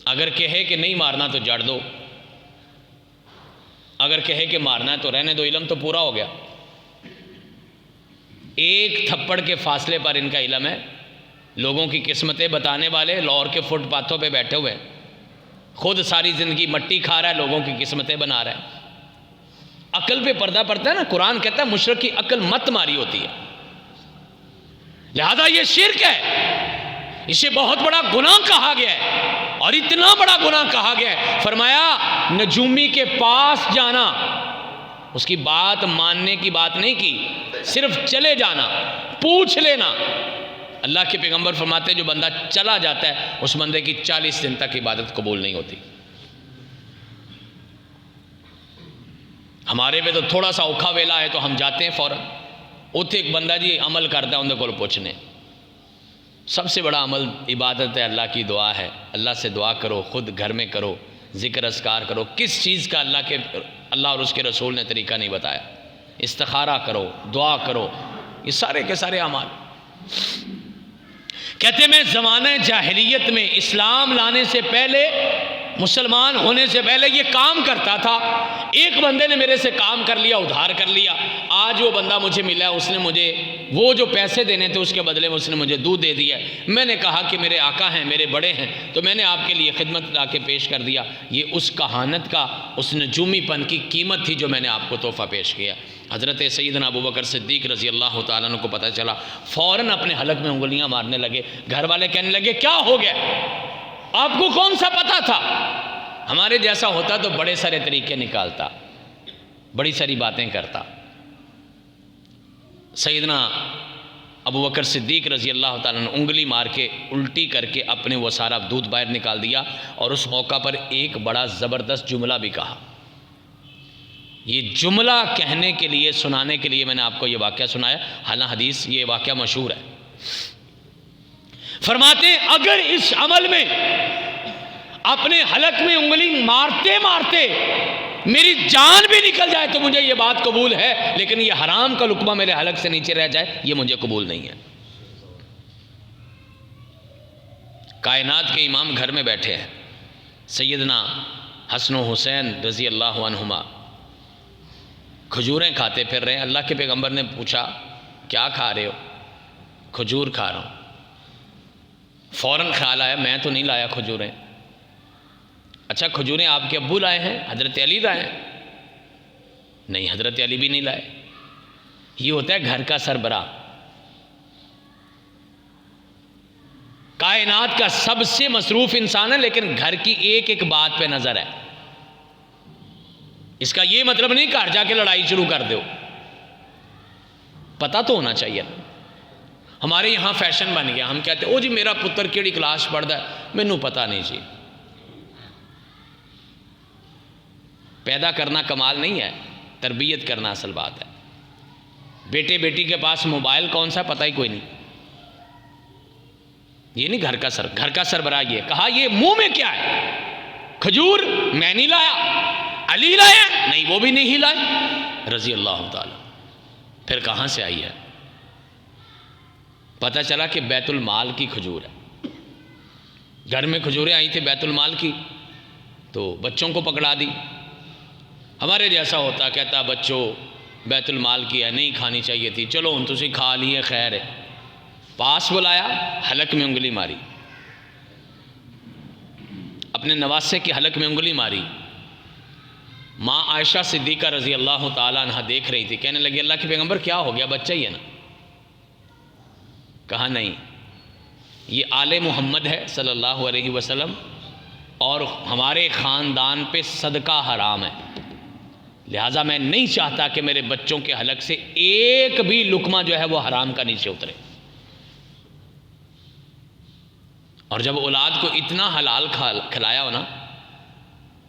Speaker 1: اگر کہے کہ نہیں مارنا تو جڑ دو، اگر کہے کہ مارنا ہے تو رہنے دو، علم تو پورا ہو گیا۔ ایک تھپڑ کے فاصلے پر ان کا علم ہے، لوگوں کی قسمتیں بتانے والے لاہور کے فٹ پاتھوں پہ بیٹھے ہوئے، خود ساری زندگی مٹی کھا رہا ہے، لوگوں کی قسمتیں بنا رہا ہے۔ عقل پہ پردہ پڑتا ہے نا، قرآن کہتا ہے مشرک کی عقل مت ماری ہوتی ہے، لہذا یہ شرک ہے، اسے بہت بڑا گناہ کہا گیا ہے، اور اتنا بڑا گناہ کہا گیا ہے، فرمایا نجومی کے پاس جانا، اس کی بات ماننے کی بات نہیں کی، صرف چلے جانا، پوچھ لینا۔ اللہ کے پیغمبر فرماتے ہیں جو بندہ چلا جاتا ہے اس بندے کی 40 دن تک عبادت قبول نہیں ہوتی۔ ہمارے پہ تو تھوڑا سا اوکھا ویلا ہے تو ہم جاتے ہیں فوراً، اتنے ایک بندہ جی عمل کرتا ہے، اندر کو پوچھنے۔ سب سے بڑا عمل عبادت ہے، اللہ کی دعا ہے، اللہ سے دعا کرو، خود گھر میں کرو، ذکر اذکار کرو۔ کس چیز کا اللہ اور اس کے رسول نے طریقہ نہیں بتایا؟ استخارہ کرو، دعا کرو، یہ سارے کے سارے اعمال۔ کہتے میں زمانہ جاہلیت میں اسلام لانے سے پہلے، مسلمان ہونے سے پہلے یہ کام کرتا تھا، ایک بندے نے میرے سے کام کر لیا، ادھار کر لیا، آج وہ بندہ مجھے ملا، اس نے مجھے وہ جو پیسے دینے تھے اس کے بدلے میں اس نے مجھے دودھ دے دیا، میں نے کہا کہ میرے آقا ہیں، میرے بڑے ہیں، تو میں نے آپ کے لیے خدمت لا کے پیش کر دیا۔ یہ اس کہانت کا، اس نجومی پن کی قیمت تھی جو میں نے آپ کو تحفہ پیش کیا۔ حضرت سیدنا ابو بکر صدیق رضی اللہ تعالیٰ عنہ کو پتہ چلا، فوراً اپنے حلق میں انگلیاں مارنے لگے۔ گھر والے کہنے لگے کیا ہو گیا، آپ کو کون سا پتہ تھا؟ ہمارے جیسا ہوتا تو بڑے سارے طریقے نکالتا، بڑی ساری باتیں کرتا۔ سیدنا ابو بکر صدیق رضی اللہ تعالیٰ نے انگلی مار کے الٹی کر کے اپنے وہ سارا دودھ باہر نکال دیا، اور اس موقع پر ایک بڑا زبردست جملہ بھی کہا۔ یہ جملہ کہنے کے لیے، سنانے کے لیے میں نے آپ کو یہ واقعہ سنایا، حالانکہ حدیث یہ واقعہ مشہور ہے۔ فرماتے ہیں اگر اس عمل میں اپنے حلق میں انگلی مارتے مارتے میری جان بھی نکل جائے تو مجھے یہ بات قبول ہے، لیکن یہ حرام کا لقمہ میرے حلق سے نیچے رہ جائے یہ مجھے قبول نہیں ہے۔ کائنات کے امام گھر میں بیٹھے ہیں، سیدنا حسن و حسین رضی اللہ عنہما کھجوریں کھاتے پھر رہے ہیں۔ اللہ کے پیغمبر نے پوچھا کیا کھا رہے ہو؟ کھجور کھا رہا ہوں۔ فوراً خیال آیا میں تو نہیں لایا کھجوریں۔ اچھا کھجوریں آپ کے ابو لائے ہیں، حضرت علی لائے ہیں؟ نہیں، حضرت علی بھی نہیں لائے۔ یہ ہوتا ہے گھر کا سربراہ، کائنات کا سب سے مصروف انسان ہے، لیکن گھر کی ایک ایک بات پہ نظر ہے۔ اس کا یہ مطلب نہیں کہ جا کے لڑائی شروع کر دو، پتہ تو ہونا چاہیے۔ ہمارے یہاں فیشن بن گیا، ہم کہتے ہیں او جی میرا پتر کیڑی کلاس پڑھتا ہے، مینوں پتہ نہیں جی۔ پیدا کرنا کمال نہیں ہے، تربیت کرنا اصل بات ہے۔ بیٹے بیٹی کے پاس موبائل کون سا پتہ ہی کوئی نہیں، یہ نہیں گھر کا سربراہ۔ یہ کہا یہ منہ میں کیا ہے؟ کھجور میں نہیں لایا، علی لایا؟ نہیں وہ بھی نہیں لائے رضی اللہ تعالی۔ پھر کہاں سے آئی ہے؟ پتہ چلا کہ بیت المال کی کھجور ہے، گھر میں کھجوریں آئی تھی بیت المال کی۔ تو بچوں کو پکڑا دی. ہمارے جیسا ہوتا، کہتا بچوں بیت المال کی ہے، نہیں کھانی چاہیے تھی، چلو ان تسی کھا لیے خیر ہے. پاس بلایا، حلق میں انگلی ماری، اپنے نواسے کی حلق میں انگلی ماری. ماں عائشہ صدیقہ رضی اللہ تعالیٰ عنہ دیکھ رہی تھی، کہنے لگی اللہ کے پیغمبر کیا ہو گیا، بچہ ہی ہے نا؟ کہا نہیں، یہ آل محمد ہے صلی اللہ علیہ وسلم، اور ہمارے خاندان پہ صدقہ حرام ہے، لہٰذا میں نہیں چاہتا کہ میرے بچوں کے حلق سے ایک بھی لقمہ جو ہے وہ حرام کا نیچے اترے. اور جب اولاد کو اتنا حلال کھلایا ہو نا،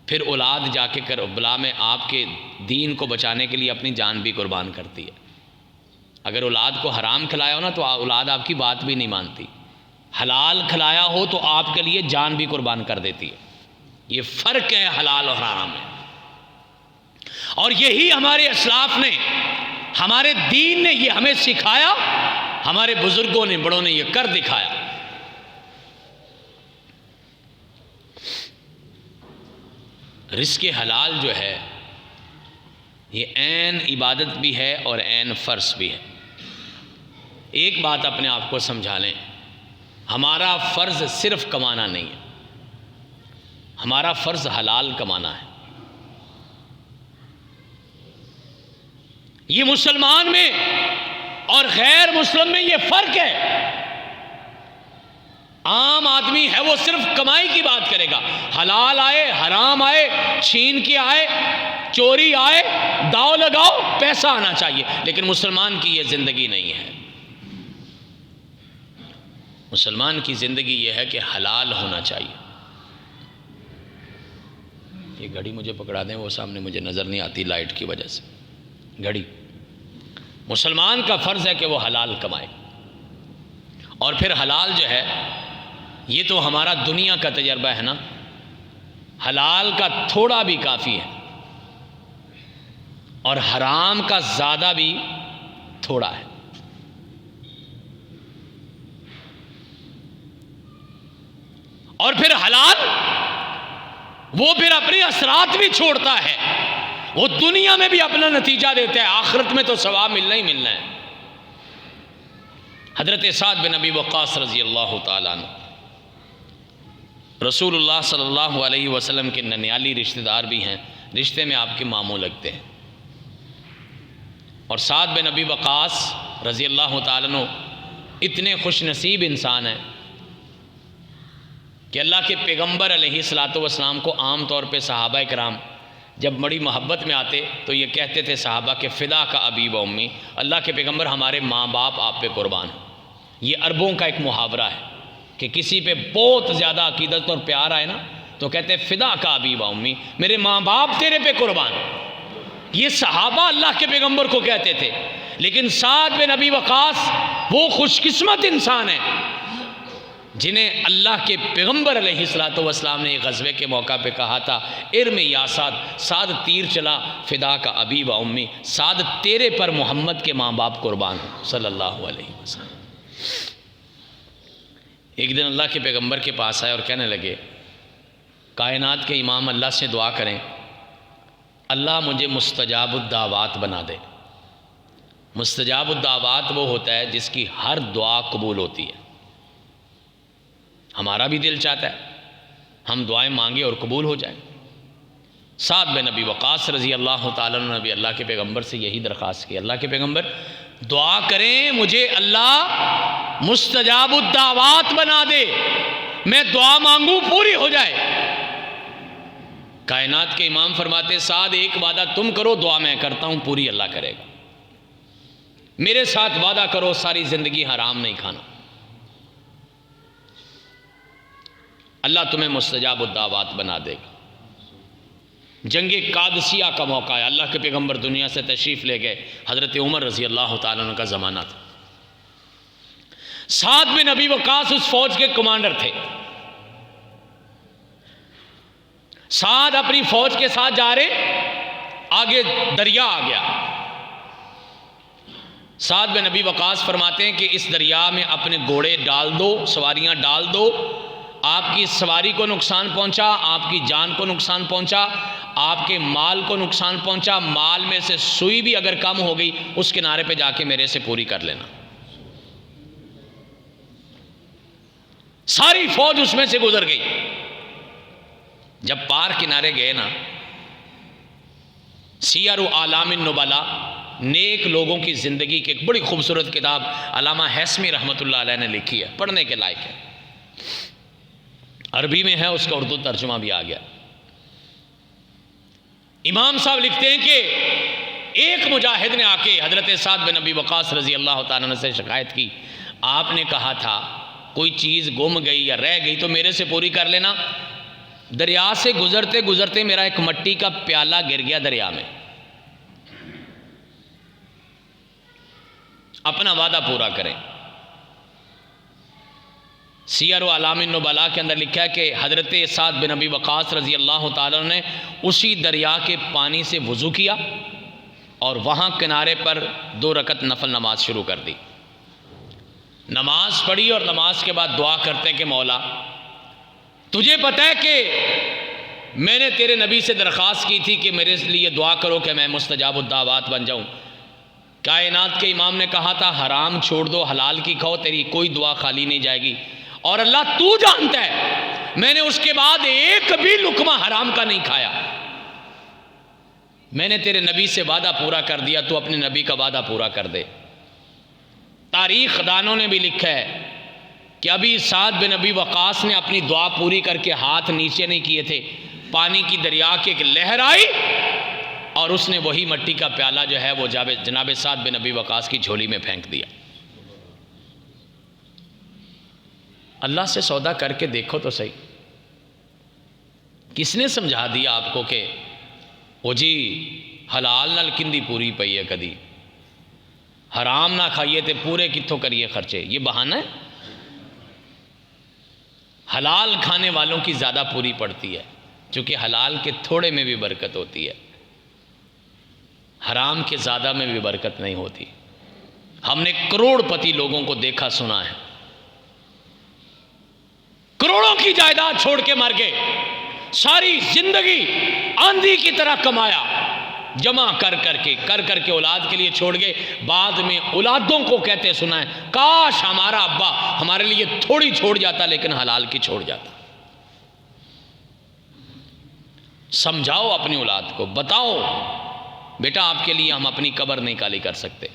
Speaker 1: پھر اولاد جا کے کربلا میں آپ کے دین کو بچانے کے لیے اپنی جان بھی قربان کرتی ہے. اگر اولاد کو حرام کھلایا ہو نا تو اولاد آپ کی بات بھی نہیں مانتی، حلال کھلایا ہو تو آپ کے لیے جان بھی قربان کر دیتی ہے. یہ فرق ہے حلال اور حرام میں. اور یہی ہمارے اسلاف نے، ہمارے دین نے یہ ہمیں سکھایا، ہمارے بزرگوں نے، بڑوں نے یہ کر دکھایا. رزق حلال جو ہے یہ عین عبادت بھی ہے اور عین فرض بھی ہے. ایک بات اپنے آپ کو سمجھا لیں، ہمارا فرض صرف کمانا نہیں ہے، ہمارا فرض حلال کمانا ہے. یہ مسلمان میں اور غیر مسلم میں یہ فرق ہے. عام آدمی ہے وہ صرف کمائی کی بات کرے گا، حلال آئے حرام آئے، چھین کے آئے چوری آئے، داؤ لگاؤ، پیسہ آنا چاہیے. لیکن مسلمان کی یہ زندگی نہیں ہے. مسلمان کی زندگی یہ ہے کہ حلال ہونا چاہیے. یہ گھڑی مجھے پکڑا دیں، وہ سامنے مجھے نظر نہیں آتی لائٹ کی وجہ سے. گھڑی، مسلمان کا فرض ہے کہ وہ حلال کمائے. اور پھر حلال جو ہے یہ تو ہمارا دنیا کا تجربہ ہے نا، حلال کا تھوڑا بھی کافی ہے اور حرام کا زیادہ بھی تھوڑا ہے. اور پھر حلال وہ پھر اپنے اثرات بھی چھوڑتا ہے، وہ دنیا میں بھی اپنا نتیجہ دیتا ہے، آخرت میں تو ثواب ملنا ہی ملنا ہے. حضرت سعد بن ابی وقاص رضی اللہ تعالیٰ عنہ رسول اللہ صلی اللہ علیہ وسلم کے ننیالی رشتہ دار بھی ہیں، رشتے میں آپ کے ماموں لگتے ہیں. اور سعد بن ابی وقاص رضی اللہ تعالیٰ عنہ اتنے خوش نصیب انسان ہیں کہ اللہ کے پیغمبر علیہ الصلوۃ والسلام کو عام طور پہ صحابہ کرام جب بڑی محبت میں آتے تو یہ کہتے تھے صحابہ کہ فدا کا ابی و امی، اللہ کے پیغمبر ہمارے ماں باپ آپ پہ قربان ہیں. یہ عربوں کا ایک محاورہ ہے کہ کسی پہ بہت زیادہ عقیدت اور پیار آئے نا تو کہتے ہیں فدا کا ابی و امی، میرے ماں باپ تیرے پہ قربان. یہ صحابہ اللہ کے پیغمبر کو کہتے تھے. لیکن سعد بن ابی وقاص وہ خوش قسمت انسان ہیں جنہیں اللہ کے پیغمبر علیہ الصلوۃ والسلام نے غزوے کے موقع پہ کہا تھا ارمی یا سعد، سعد تیر چلا، فدا کا ابی و امی، سعد تیرے پر محمد کے ماں باپ قربان ہوں صلی اللہ علیہ وسلم. ایک دن اللہ کے پیغمبر کے پاس آئے اور کہنے لگے کائنات کے امام اللہ سے دعا کریں اللہ مجھے مستجاب الدعوات بنا دے. مستجاب الدعوات وہ ہوتا ہے جس کی ہر دعا قبول ہوتی ہے. ہمارا بھی دل چاہتا ہے ہم دعائیں مانگے اور قبول ہو جائیں. سعد بن ابی وقاص رضی اللہ تعالیٰ عنہ نے بھی اللہ کے پیغمبر سے یہی درخواست کی، اللہ کے پیغمبر دعا کریں مجھے اللہ مستجاب الدعوات بنا دے، میں دعا مانگوں پوری ہو جائے. کائنات کے امام فرماتے سعد ایک وعدہ تم کرو، دعا میں کرتا ہوں پوری اللہ کرے گا. میرے ساتھ وعدہ کرو ساری زندگی حرام نہیں کھانا، اللہ تمہیں مستجاب الدعوات بنا دے گا. جنگ قادسیہ کا موقع ہے، اللہ کے پیغمبر دنیا سے تشریف لے گئے، حضرت عمر رضی اللہ تعالیٰ عنہ کا زمانہ تھا. سعد بن ابی وقاص اس فوج کے کمانڈر تھے. سعد اپنی فوج کے ساتھ جا رہے، آگے دریا آ گیا. سعد بن ابی وقاص فرماتے ہیں کہ اس دریا میں اپنے گھوڑے ڈال دو، سواریاں ڈال دو، آپ کی سواری کو نقصان پہنچا، آپ کی جان کو نقصان پہنچا، آپ کے مال کو نقصان پہنچا، مال میں سے سوئی بھی اگر کم ہو گئی اس کنارے پہ جا کے میرے سے پوری کر لینا۔ ساری فوج اس میں سے گزر گئی۔ جب پار کنارے گئے نا، سیر اعلام النبلاء، نیک لوگوں کی زندگی کی ایک بڑی خوبصورت کتاب علامہ ہیثمی رحمۃ اللہ علیہ نے لکھی ہے، پڑھنے کے لائق ہے، عربی میں ہے، اس کا اردو ترجمہ بھی آ گیا۔ امام صاحب لکھتے ہیں کہ ایک مجاہد نے آ کے حضرت سعد بن ابی وقاص رضی اللہ تعالیٰ عنہ سے شکایت کی، آپ نے کہا تھا کوئی چیز گم گئی یا رہ گئی تو میرے سے پوری کر لینا۔ دریا سے گزرتے گزرتے میرا ایک مٹی کا پیالہ گر گیا دریا میں، اپنا وعدہ پورا کریں۔ سیر اعلام النبلاء کے اندر لکھا ہے کہ حضرت سعد بن ابی وقاص رضی اللہ تعالیٰ نے اسی دریا کے پانی سے وضو کیا اور وہاں کنارے پر 2 رکعت نفل نماز شروع کر دی، نماز پڑھی اور نماز کے بعد دعا کرتے ہیں کہ مولا تجھے پتہ ہے کہ میں نے تیرے نبی سے درخواست کی تھی کہ میرے لیے دعا کرو کہ میں مستجاب الدعوات بن جاؤں۔ کائنات کے امام نے کہا تھا حرام چھوڑ دو، حلال کی کھاؤ، تیری کوئی دعا خالی نہیں جائے گی، اور اللہ تو جانتا ہے میں نے اس کے بعد ایک بھی لقمہ حرام کا نہیں کھایا۔ میں نے تیرے نبی سے وعدہ پورا کر دیا، تو اپنے نبی کا وعدہ پورا کر دے۔ تاریخ دانوں نے بھی لکھا ہے کہ ابھی سعد بن ابی وقاص نے اپنی دعا پوری کر کے ہاتھ نیچے نہیں کیے تھے، پانی کی دریا کی ایک لہر آئی اور اس نے وہی مٹی کا پیالہ جو ہے وہ جناب سعد بن ابی وقاص کی جھولی میں پھینک دیا۔ اللہ سے سودا کر کے دیکھو تو صحیح، کس نے سمجھا دیا آپ کو کہ وہ جی حلال نال کندی پوری پئی ہے، کدی حرام نہ کھائیے تے پورے کتھوں کریے خرچے، یہ بہانہ ہے؟ حلال کھانے والوں کی زیادہ پوری پڑتی ہے، چونکہ حلال کے تھوڑے میں بھی برکت ہوتی ہے، حرام کے زیادہ میں بھی برکت نہیں ہوتی۔ ہم نے کروڑ پتی لوگوں کو دیکھا سنا ہے، کروڑوں کی جائیداد چھوڑ کے مر گئے، ساری زندگی آندھی کی طرح کمایا، جمع کر کر کے اولاد کے لیے چھوڑ گئے، بعد میں اولادوں کو کہتے سنا ہے کاش ہمارا ابا ہمارے لیے تھوڑی چھوڑ جاتا لیکن حلال کی چھوڑ جاتا۔ سمجھاؤ اپنی اولاد کو، بتاؤ بیٹا آپ کے لیے ہم اپنی قبر نہیں کالی کر سکتے۔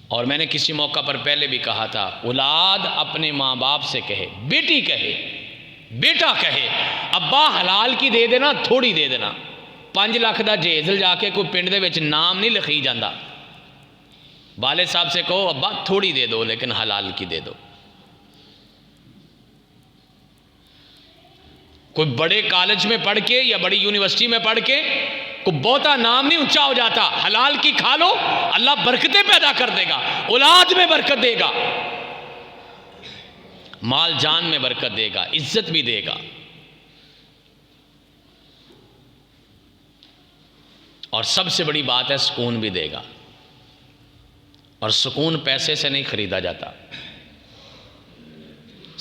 Speaker 1: اور میں نے کسی موقع پر پہلے بھی کہا تھا، اولاد اپنے ماں باپ سے کہے، بیٹی کہے، بیٹا کہے ابا حلال کی دے دینا، تھوڑی دے دینا۔ 5 لاکھ دا جیزل جا کے کوئی پنڈ دے وچ نام نہیں لکھی جاندہ، والد صاحب سے کہو ابا تھوڑی دے دو لیکن حلال کی دے دو۔ کوئی بڑے کالج میں پڑھ کے یا بڑی یونیورسٹی میں پڑھ کے کوئی بہتا نام نہیں اونچا ہو جاتا، حلال کی کھا لو، اللہ برکتیں پیدا کر دے گا، اولاد میں برکت دے گا، مال جان میں برکت دے گا، عزت بھی دے گا۔ اور سب سے بڑی بات ہے سکون بھی دے گا، اور سکون پیسے سے نہیں خریدا جاتا۔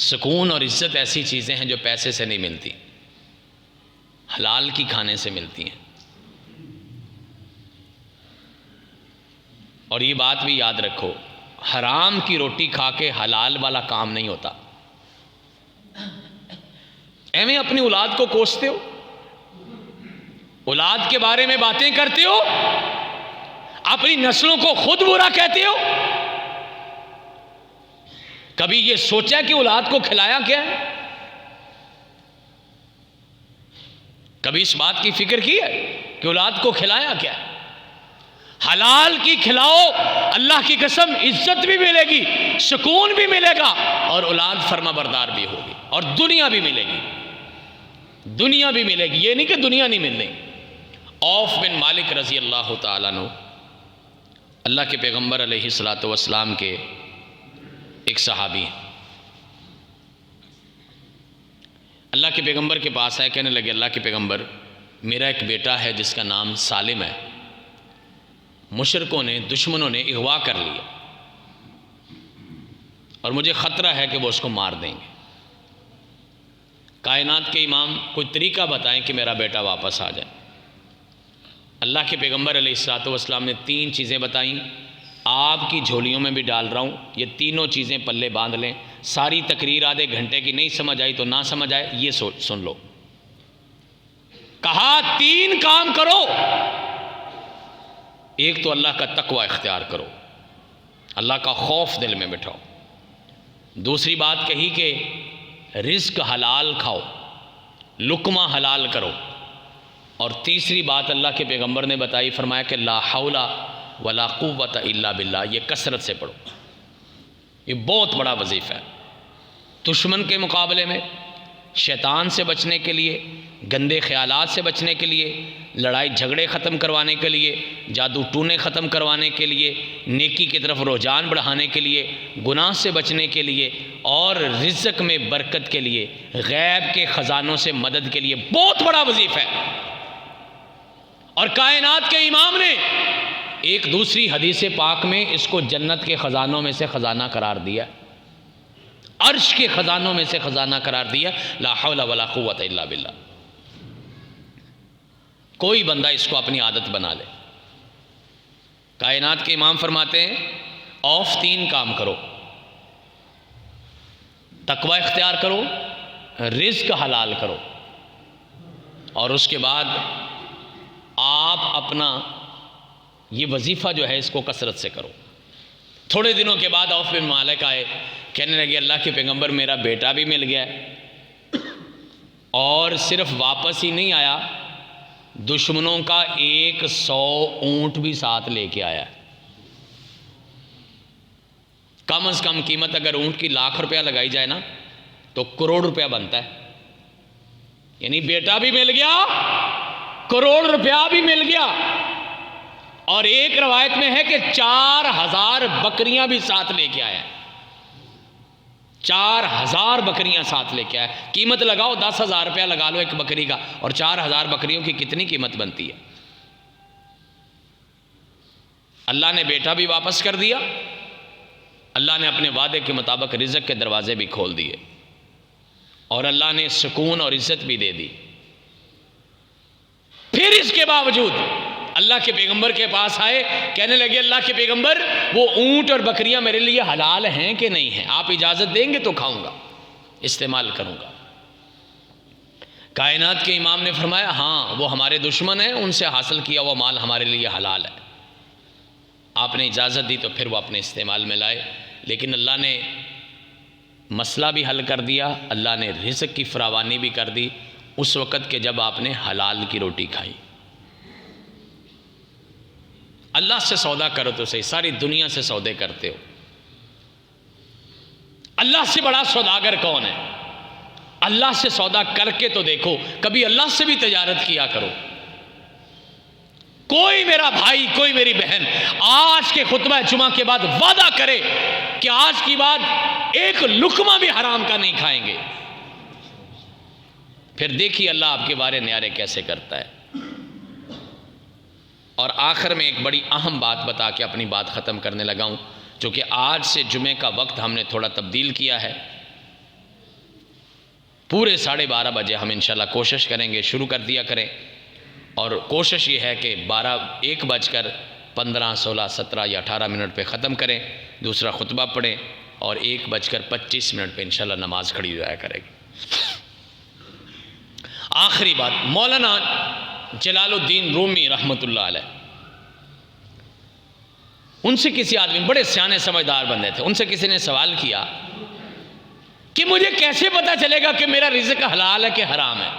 Speaker 1: سکون اور عزت ایسی چیزیں ہیں جو پیسے سے نہیں ملتی، حلال کی کھانے سے ملتی ہیں۔ اور یہ بات بھی یاد رکھو، حرام کی روٹی کھا کے حلال والا کام نہیں ہوتا۔ ایویں اپنی اولاد کو کوستے ہو، اولاد کے بارے میں باتیں کرتے ہو، اپنی نسلوں کو خود برا کہتے ہو۔ کبھی یہ سوچا کہ اولاد کو کھلایا کیا ہے؟ کبھی اس بات کی فکر کی ہے کہ اولاد کو کھلایا کیا ہے؟ حلال کی کھلاؤ، اللہ کی قسم عزت بھی ملے گی، سکون بھی ملے گا، اور اولاد فرما بردار بھی ہوگی، اور دنیا بھی ملے گی، دنیا بھی ملے گی۔ یہ نہیں کہ دنیا نہیں ملنے۔ عوف بن مالک رضی اللہ تعالیٰ عنہ اللہ کے پیغمبر علیہ السلام کے ایک صحابی ہیں، اللہ کے پیغمبر کے پاس آئے، کہنے لگے اللہ کے پیغمبر میرا ایک بیٹا ہے جس کا نام سالم ہے، مشرکوں نے، دشمنوں نے اغوا کر لیا اور مجھے خطرہ ہے کہ وہ اس کو مار دیں گے۔ کائنات کے امام کوئی طریقہ بتائیں کہ میرا بیٹا واپس آ جائے۔ اللہ کے پیغمبر علیہ الصلوۃ والسلام نے 3 چیزیں بتائیں، آپ کی جھولیوں میں بھی ڈال رہا ہوں، یہ تینوں چیزیں پلے باندھ لیں۔ ساری تقریر آدھے گھنٹے کی نہیں سمجھ آئی تو نہ سمجھ آئے، یہ سن لو۔ کہا 3 کام کرو، ایک تو اللہ کا تقوی اختیار کرو، اللہ کا خوف دل میں بٹھاؤ۔ دوسری بات کہی کہ رزق حلال کھاؤ، لقمہ حلال کرو۔ اور تیسری بات اللہ کے پیغمبر نے بتائی، فرمایا کہ لا حول ولا قوت الا باللہ، یہ کثرت سے پڑھو۔ یہ بہت بڑا وظیفہ ہے دشمن کے مقابلے میں، شیطان سے بچنے کے لیے، گندے خیالات سے بچنے کے لیے، لڑائی جھگڑے ختم کروانے کے لیے، جادو ٹونے ختم کروانے کے لیے، نیکی کی طرف رجحان بڑھانے کے لیے، گناہ سے بچنے کے لیے، اور رزق میں برکت کے لیے، غیب کے خزانوں سے مدد کے لیے بہت بڑا وظیفہ ہے۔ اور کائنات کے امام نے ایک دوسری حدیث پاک میں اس کو جنت کے خزانوں میں سے خزانہ قرار دیا، عرش کے خزانوں میں سے خزانہ قرار دیا، لا حول ولا قوت الا باللہ۔ کوئی بندہ اس کو اپنی عادت بنا لے۔ کائنات کے امام فرماتے ہیں اوف 3 کام کرو، تقوی اختیار کرو، رزق حلال کرو، اور اس کے بعد آپ اپنا یہ وظیفہ جو ہے اس کو کثرت سے کرو۔ تھوڑے دنوں کے بعد اوف بن مالک آئے، کہنے لگے اللہ کے پیغمبر میرا بیٹا بھی مل گیا ہے، اور صرف واپس ہی نہیں آیا، دشمنوں کا 100 اونٹ بھی ساتھ لے کے آیا ہے۔ کم از کم قیمت اگر اونٹ کی ₹1,00,000 لگائی جائے نا تو ₹1,00,00,000 بنتا ہے۔ یعنی بیٹا بھی مل گیا، ₹1,00,00,000 بھی مل گیا، اور ایک روایت میں ہے کہ 4,000 بکریاں بھی ساتھ لے کے آیا ہے۔ 4,000 بکریاں ساتھ لے کے آیا۔ قیمت لگاؤ، ₹10,000 لگا لو ایک بکری کا، اور 4,000 بکریوں کی کتنی قیمت بنتی ہے۔ اللہ نے بیٹا بھی واپس کر دیا، اللہ نے اپنے وعدے کے مطابق رزق کے دروازے بھی کھول دیے، اور اللہ نے سکون اور عزت بھی دے دی۔ پھر اس کے باوجود اللہ کے پیغمبر کے پاس آئے، کہنے لگے اللہ کے پیغمبر وہ اونٹ اور بکریاں میرے لیے حلال ہیں کہ نہیں ہیں؟ آپ اجازت دیں گے تو کھاؤں گا، استعمال کروں گا۔ کائنات کے امام نے فرمایا ہاں، وہ ہمارے دشمن ہیں، ان سے حاصل کیا ہوا مال ہمارے لیے حلال ہے۔ آپ نے اجازت دی تو پھر وہ اپنے استعمال میں لائے، لیکن اللہ نے مسئلہ بھی حل کر دیا، اللہ نے رزق کی فراوانی بھی کر دی اس وقت کہ جب آپ نے حلال کی روٹی کھائی۔ اللہ سے سودا کرو تو صحیح، ساری دنیا سے سودے کرتے ہو، اللہ سے بڑا سوداگر کون ہے؟ اللہ سے سودا کر کے تو دیکھو، کبھی اللہ سے بھی تجارت کیا کرو۔ کوئی میرا بھائی، کوئی میری بہن آج کے خطبہ جمعہ کے بعد وعدہ کرے کہ آج کی بعد ایک لقمہ بھی حرام کا نہیں کھائیں گے، پھر دیکھیے اللہ آپ کے بارے نیارے کیسے کرتا ہے۔ اور آخر میں ایک بڑی اہم بات بتا کے اپنی بات ختم کرنے لگا ہوں، چونکہ آج سے جمعے کا وقت ہم نے تھوڑا تبدیل کیا ہے، پورے 12:30 بجے ہم انشاءاللہ کوشش کریں گے، شروع کر دیا کریں، اور کوشش یہ ہے کہ 1:15 16 17 یا 18 منٹ پہ ختم کریں، دوسرا خطبہ پڑھیں، اور 1:25 پہ انشاءاللہ نماز کھڑی ہو جایا کرے گی۔ آخری بات، مولانا جلال الدین رومی رحمۃ اللہ علیہ، ان سے کسی آدمی، بڑے سیانے سمجھدار بندے تھے، ان سے کسی نے سوال کیا کہ مجھے کیسے پتا چلے گا کہ میرا رزق حلال ہے کہ حرام ہے؟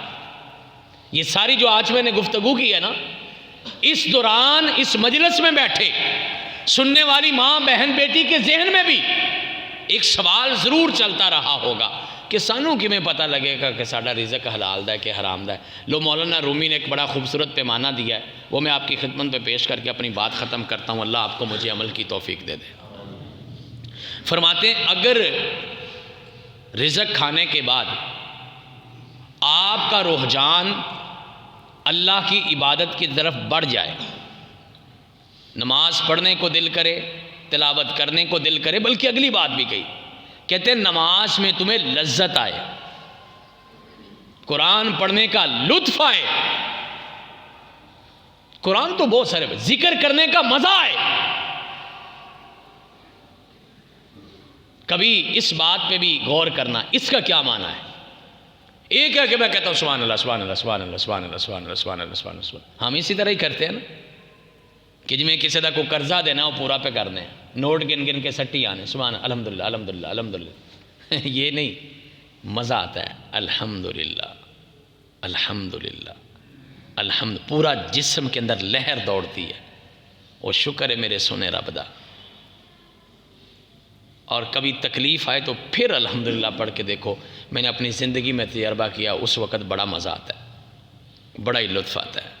Speaker 1: یہ ساری جو آج میں نے گفتگو کی ہے نا، اس دوران اس مجلس میں بیٹھے سننے والی ماں بہن بیٹی کے ذہن میں بھی ایک سوال ضرور چلتا رہا ہوگا کہ سانوں کی میں پتہ لگے گا کہ ساڑھا رزق حلال دا ہے کہ حرام دا ہے۔ لو مولانا رومی نے ایک بڑا خوبصورت پیمانہ دیا ہے، وہ میں آپ کی خدمت پہ پیش کر کے اپنی بات ختم کرتا ہوں، اللہ آپ کو مجھے عمل کی توفیق دے دے۔ فرماتے ہیں اگر رزق کھانے کے بعد آپ کا رجحان اللہ کی عبادت کی طرف بڑھ جائے، نماز پڑھنے کو دل کرے، تلاوت کرنے کو دل کرے، بلکہ اگلی بات بھی کہی کہتے ہیں نماز میں تمہیں لذت آئے، قرآن پڑھنے کا لطف آئے، قرآن تو بہت سارے، ذکر کرنے کا مزہ آئے۔ کبھی اس بات پہ بھی غور کرنا، اس کا کیا معنی ہے؟ ایک ہے کہ میں کہتا ہوں سبحان اللہ سبحان اللہ سبحان اللہ سبحان اللہ سبحان اللہ سبحان اللہ سبحان اللہ، ہم اسی طرح ہی کرتے ہیں نا کہ جی میں کسی دا کو قرضہ دینا وہ پورا پہ کرنے، نوٹ گن گن کے سٹی آنے، سبحان الحمدللہ الحمدللہ الحمدللہ، یہ نہیں، مزہ آتا ہے الحمدللہ الحمدللہ الحمد، پورا جسم کے اندر لہر دوڑتی ہے، وہ شکر ہے میرے سونے رب دا۔ اور کبھی تکلیف آئے تو پھر الحمدللہ پڑھ کے دیکھو، میں نے اپنی زندگی میں تجربہ کیا، اس وقت بڑا مزہ آتا ہے، بڑا ہی لطف آتا ہے۔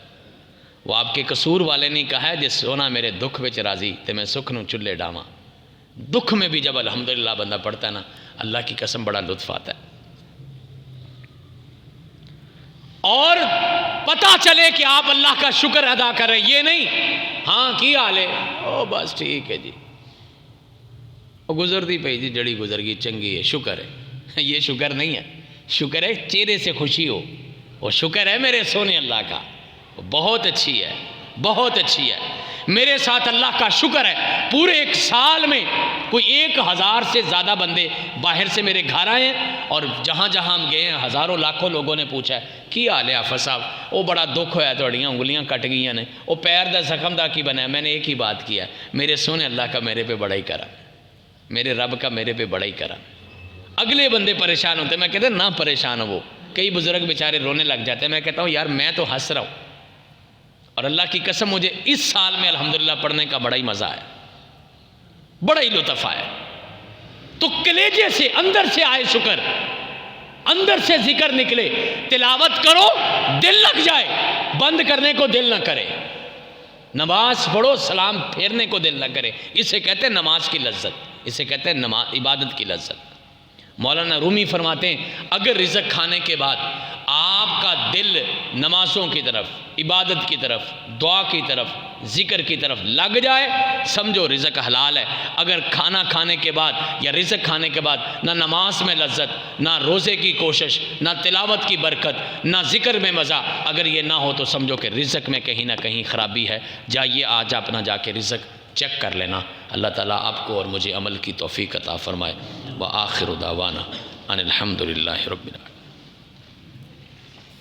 Speaker 1: وہ آپ کے قصور والے نے کہا ہے جس سونا میرے دکھ وچ راضی تے میں سکھ نو چلے ڈاواں، دکھ میں بھی جب الحمدللہ بندہ پڑھتا ہے نا، اللہ کی قسم بڑا لطف آتا ہے۔ اور پتہ چلے کہ آپ اللہ کا شکر ادا کر رہے، یہ نہیں ہاں کی حال ہے، او بس ٹھیک ہے جی، وہ گزرتی پئی جی، جڑی گزر گئی چنگی ہے، شکر ہے، یہ شکر نہیں ہے، شکر ہے چہرے سے خوشی ہو، وہ شکر ہے میرے سونے اللہ کا، بہت اچھی ہے، بہت اچھی ہے، میرے ساتھ اللہ کا شکر ہے۔ پورے ایک سال میں کوئی 1000 سے زیادہ بندے باہر سے میرے گھر آئے ہیں، اور جہاں جہاں ہم گئے ہیں ہزاروں لاکھوں لوگوں نے پوچھا ہے کی حال ہے آفت صاحب، وہ بڑا دکھ ہویا توڑیاں انگلیاں کٹ گئی نے، وہ پیر دا زخم دا کی بنا ہے، میں نے ایک ہی بات کیا ہے، میرے سونے اللہ کا میرے پہ بڑا ہی کرم، میرے رب کا میرے پہ بڑا ہی کرم۔ اگلے بندے پریشان ہوتے ہیں، میں کہتا ہوں نہ پریشان ہو، کئی بزرگ بیچارے رونے لگ جاتے ہیں، میں کہتا ہوں یار میں تو ہنس رہا ہوں، اور اللہ کی قسم مجھے اس سال میں الحمدللہ پڑھنے کا بڑا ہی مزہ آیا، بڑا ہی لطف آیا۔ تو کلیجے سے اندر سے آئے شکر، اندر سے ذکر نکلے، تلاوت کرو دل لگ جائے، بند کرنے کو دل نہ کرے، نماز پڑھو سلام پھیرنے کو دل نہ کرے، اسے کہتے ہیں نماز کی لذت، اسے کہتے ہیں عبادت کی لذت۔ مولانا رومی فرماتے ہیں اگر رزق کھانے کے بعد آپ کا دل نمازوں کی طرف، عبادت کی طرف، دعا کی طرف، ذکر کی طرف لگ جائے، سمجھو رزق حلال ہے۔ اگر کھانا کھانے کے بعد یا رزق کھانے کے بعد نہ نماز میں لذت، نہ روزے کی کوشش، نہ تلاوت کی برکت، نہ ذکر میں مزہ، اگر یہ نہ ہو تو سمجھو کہ رزق میں کہیں نہ کہیں خرابی ہے۔ جائیے آج اپنا جا کے رزق چیک کر لینا، اللہ تعالیٰ آپ کو اور مجھے عمل کی توفیق عطا فرمائے۔ وآخر دعوانا ان الحمدللہ رب العالمین۔